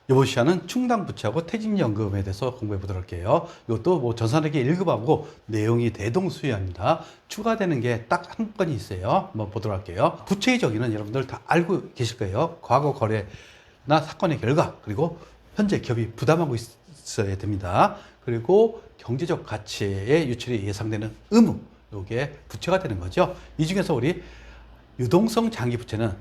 이번 시간은 충당부채하고 퇴직연금에 대해서 공부해 보도록 할게요. 이것도 뭐 전산회계 1급하고 내용이 대동소이합니다. 추가되는 게 딱 한 건이 있어요. 한번 보도록 할게요. 부채의 정의는 여러분들 다 알고 계실 거예요. 과거 거래나 사건의 결과, 그리고 현재 기업이 부담하고 있어야 됩니다. 그리고 경제적 가치의 유출이 예상되는 의무, 이게 부채가 되는 거죠. 이 중에서 우리 유동성 장기부채는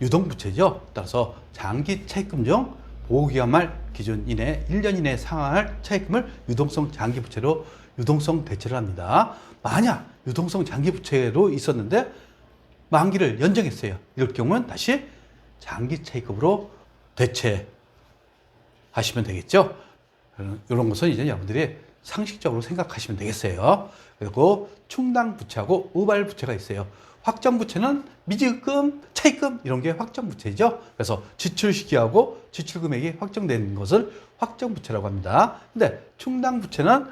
유동부채죠. 따라서 장기 차입금 중 보호기간 말 기준 이내 1년 이내에 상환할 차입금을 유동성 장기부채로 유동성 대체를 합니다. 만약 유동성 장기부채로 있었는데 만기를 연장했어요. 이럴 경우는 다시 장기 차입금으로 대체하시면 되겠죠. 이런 것은 이제 여러분들이 상식적으로 생각하시면 되겠어요. 그리고 충당부채하고 우발부채가 있어요. 확정부채는 미지급, 차입금 이런 게 확정부채죠. 그래서 지출 시기하고 지출 금액이 확정된 것을 확정부채라고 합니다. 근데 충당부채는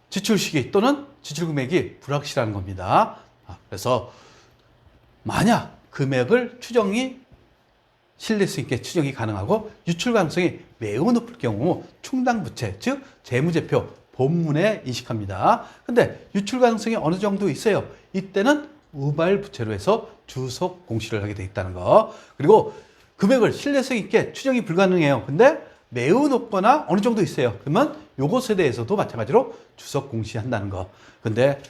지출 시기 또는 지출 금액이 불확실한 겁니다. 그래서 만약 금액을 신뢰성 있게 추정이 가능하고 유출 가능성이 매우 높을 경우 충당부채, 즉 재무제표 본문에 인식합니다. 근데 유출 가능성이 어느 정도 있어요. 이때는 우발부채로 해서 주석 공시를 하게 돼 있다는 거. 그리고 금액을 신뢰성 있게 추정이 불가능해요. 근데 매우 높거나 어느 정도 있어요. 그러면 요것에 대해서도 마찬가지로 주석 공시한다는 거. 근데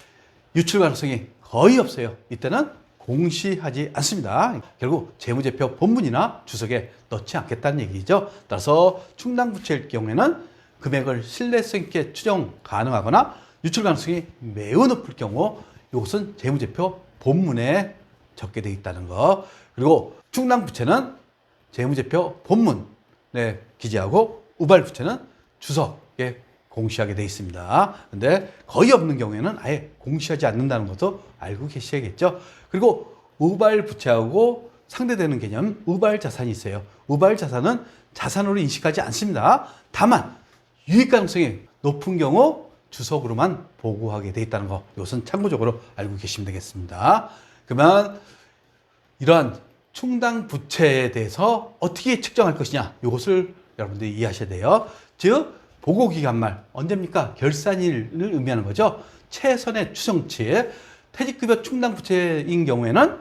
유출 가능성이 거의 없어요. 이때는 공시하지 않습니다. 결국 재무제표 본문이나 주석에 넣지 않겠다는 얘기죠. 따라서 충당부채일 경우에는 금액을 신뢰성 있게 추정 가능하거나 유출 가능성이 매우 높을 경우 이것은 재무제표 본문에 적게 되어 있다는 거. 그리고 충당부채는 재무제표 본문에 기재하고 우발부채는 주석에 공시하게 되어 있습니다. 근데 거의 없는 경우에는 아예 공시하지 않는다는 것도 알고 계셔야겠죠. 그리고 우발부채하고 상대되는 개념 우발자산이 있어요. 우발자산은 자산으로 인식하지 않습니다. 다만 유익 가능성이 높은 경우 주석으로만 보고하게 돼 있다는 거, 이것은 참고적으로 알고 계시면 되겠습니다. 그러면 이러한 충당부채에 대해서 어떻게 측정할 것이냐, 이것을 여러분들이 이해하셔야 돼요. 즉 보고기간 말 언제입니까? 결산일을 의미하는 거죠. 최선의 추정치, 퇴직급여 충당부채인 경우에는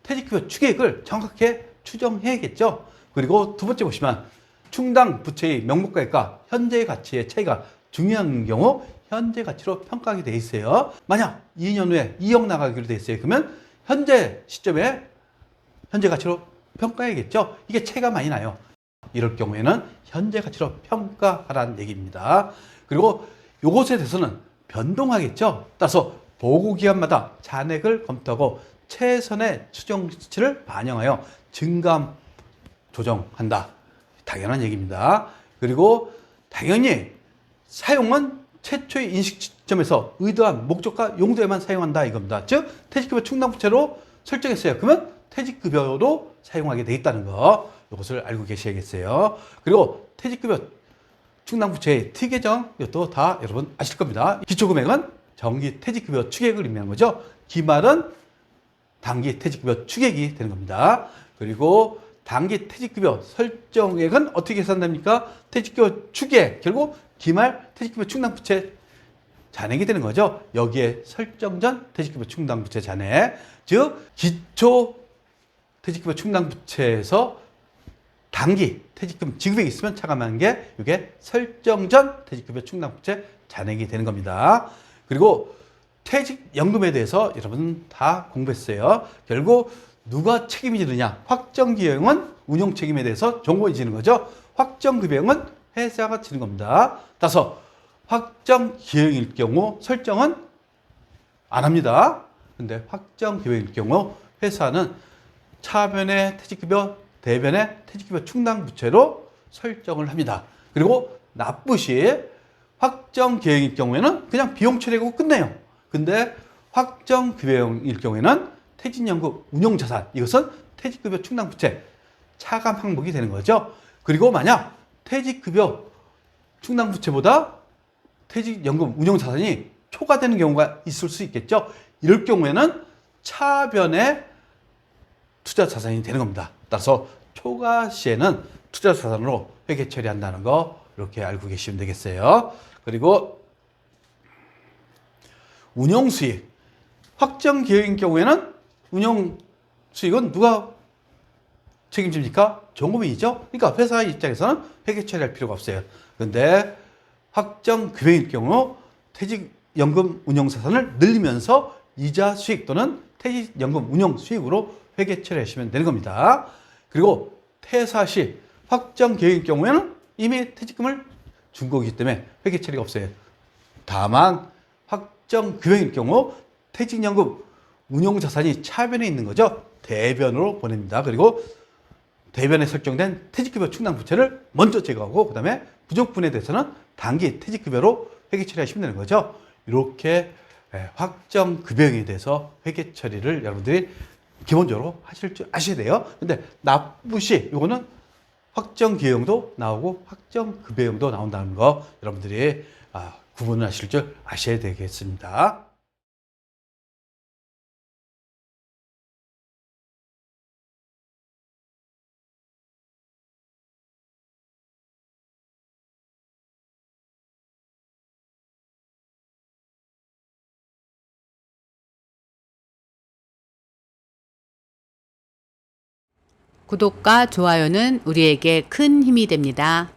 퇴직급여 추계액을 정확하게 추정해야겠죠. 그리고 두 번째 보시면 충당부채의 명목가액과 현재 가치의 차이가 중요한 경우 현재 가치로 평가하게 돼 있어요. 만약 2년 후에 2억 나가기로 돼 있어요. 그러면 현재 시점에 현재 가치로 평가해야겠죠. 이게 차이가 많이 나요. 이럴 경우에는 현재 가치로 평가하라는 얘기입니다. 그리고 이것에 대해서는 변동하겠죠. 따라서 보고기간마다 잔액을 검토하고 최선의 추정치를 반영하여 증감 조정한다. 당연한 얘기입니다. 그리고 당연히 사용은 최초의 인식 시점에서 의도한 목적과 용도에만 사용한다 이겁니다. 즉 퇴직급여 충당부채로 설정했어요. 그러면 퇴직급여로 사용하게 돼 있다는 거, 이것을 알고 계셔야겠어요. 그리고 퇴직급여 충당부채의 특예정, 이것도 다 여러분 아실 겁니다. 기초금액은 정기 퇴직급여 추계액을 의미하는 거죠. 기말은 단기 퇴직급여 추계액이 되는 겁니다. 그리고 단기 퇴직급여 설정액은 어떻게 계산됩니까? 퇴직급여 추계액, 결국 기말 퇴직급여 충당부채 잔액이 되는 거죠. 여기에 설정 전 퇴직급여 충당부채 잔액, 즉 기초 퇴직급여 충당부채에서 단기 퇴직금 지급액이 있으면 차감하는 게 이게 설정 전 퇴직급여 충당부채 잔액이 되는 겁니다. 그리고 퇴직연금에 대해서 여러분 다 공부했어요. 결국 누가 책임이 지느냐? 확정기형은 운용 책임에 대해서 정보이 지는 거죠. 확정급여는 회사가 지는 겁니다. 따라서 확정기형일 경우 설정은 안 합니다. 근데 확정기형일 경우 회사는 차변의 퇴직급여, 대변의 퇴직급여 충당부채로 설정을 합니다. 그리고 납부 시 확정기형일 경우에는 그냥 비용 처리하고 끝내요. 근데 확정급여일 경우에는 퇴직연금 운용자산, 이것은 퇴직급여 충당부채 차감 항목이 되는 거죠. 그리고 만약 퇴직급여 충당부채보다 퇴직연금 운용자산이 초과되는 경우가 있을 수 있겠죠. 이럴 경우에는 차변의 투자자산이 되는 겁니다. 따라서 초과 시에는 투자자산으로 회계 처리한다는 거 이렇게 알고 계시면 되겠어요. 그리고 운용수익, 확정 기획인 경우에는 운용수익은 누가 책임집니까? 종업원이죠. 그러니까 회사 입장에서는 회계 처리할 필요가 없어요. 그런데 확정 급여일 경우 퇴직연금 운용자산을 늘리면서 이자 수익 또는 퇴직연금 운용 수익으로 회계 처리하시면 되는 겁니다. 그리고 퇴사 시 확정 계획일 경우에는 이미 퇴직금을 준 거기 때문에 회계 처리가 없어요. 다만 확정 급여일 경우 퇴직연금 운용자산이 차변에 있는 거죠. 대변으로 보냅니다. 그리고 대변에 설정된 퇴직급여 충당 부채를 먼저 제거하고 그 다음에 부족분에 대해서는 단기 퇴직급여로 회계 처리하시면 되는 거죠. 이렇게 확정급여에 대해서 회계 처리를 여러분들이 기본적으로 하실 줄 아셔야 돼요. 근데 납부시 이거는 확정기여용도 나오고 확정급여용도 나온다는 거 여러분들이 구분을 하실 줄 아셔야 되겠습니다. 구독과 좋아요는 우리에게 큰 힘이 됩니다.